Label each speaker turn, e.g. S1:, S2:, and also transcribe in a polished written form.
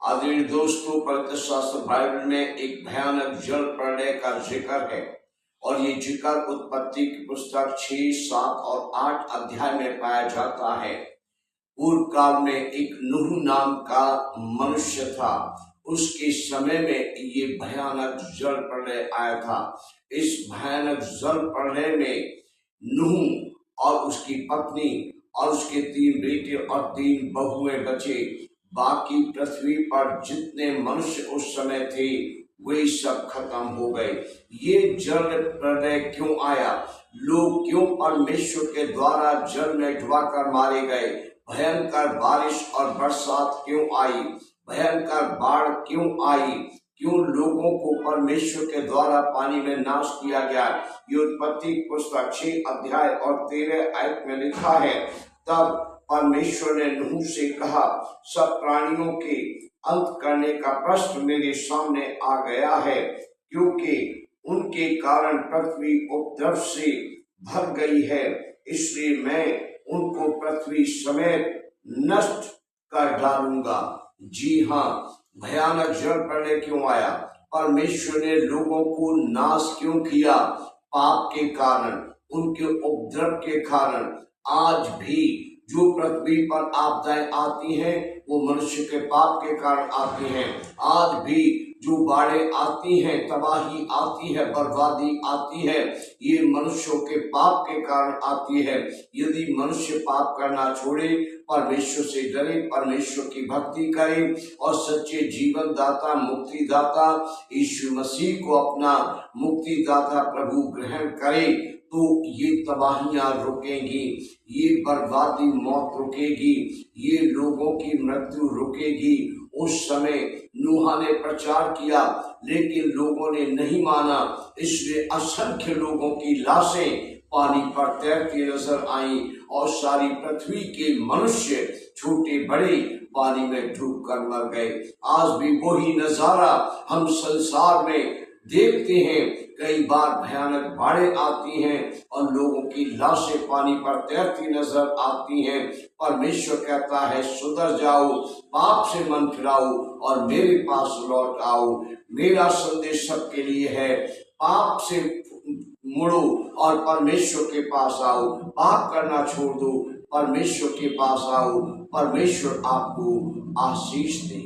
S1: आदरणीय दोस्तों, पवित्र शास्त्र बाइबल में एक भयानक जल प्रलय का जिक्र है और ये जिक्र उत्पत्ति की पुस्तक 6, 7 और 8 अध्याय में पाया जाता है। पूर्व काल में एक नूह नाम का मनुष्य था। उसके समय में ये भयानक जल प्रलय आया था। इस भयानक जल प्रलय में नूह और उसकी पत्नी और उसके 3 बेटे और 3 बहुएं बचे। बाकी पृथ्वी पर जितने मनुष्य उस समय थे वे सब खत्म हो गए। ये जल प्रलय क्यों आया? लोग क्यों परमेश्वर के द्वारा जल में डुबाकर मारे गए? भयंकर बारिश और बरसात क्यों आई? भयंकर बाढ़ क्यों आई? क्यों लोगों को परमेश्वर के द्वारा पानी में नाश किया गया? ये उत्पत्ति पुस्तक 6 अध्याय और 13 आयत में लिखा है। तब परमेश्वर ने नूह से कहा, सब प्राणियों के अंत करने का प्रश्न मेरे सामने आ गया है, क्योंकि उनके कारण पृथ्वी उपद्रव से भर गई है। इसलिए मैं उनको पृथ्वी समेत नष्ट कर डालूंगा। जी हाँ, भयानक जल प्रलय क्यों आया? परमेश्वर ने लोगों को नाश क्यों किया? पाप के कारण, उनके उपद्रव के कारण। आज भी जो पृथ्वी पर आपदाएं आती हैं वो मनुष्य के पाप के कारण आती हैं। आज भी जो बाढ़ें आती हैं, तबाही आती है, बर्बादी आती है, ये मनुष्यों के पाप के कारण आती है। यदि मनुष्य पाप करना छोड़े, परमेश्वर से डरे, परमेश्वर की भक्ति करे और सच्चे जीवन दाता, मुक्ति दाता यीशु मसीह को अपना मुक्ति दाता प्रभु ग्रहण करे, तो ये तबाहियां रुकेंगी, ये बर्बादी मौत रुकेगी, ये लोगों की मृत्यु रुकेगी। उस समय नूह ने प्रचार किया लेकिन लोगों ने नहीं माना, इसलिए असंख्य लोगों की लाशें पानी पर तैरती नजर आई और सारी पृथ्वी के मनुष्य छोटे बड़े पानी में डूबकर मर गए। आज भी वही नजारा हम संसार में देखते हैं। कई बार भयानक बाढ़ें आती हैं और लोगों की लाशें पानी पर तैरती नजर आती हैं। परमेश्वर कहता है, सुधर जाओ, पाप से मन फिराओ और मेरे पास लौट आओ। मेरा संदेश सबके लिए है, पाप से मुड़ो और परमेश्वर के पास आओ। पाप करना छोड़ दो, परमेश्वर के पास आओ, परमेश्वर आपको आशीष दे।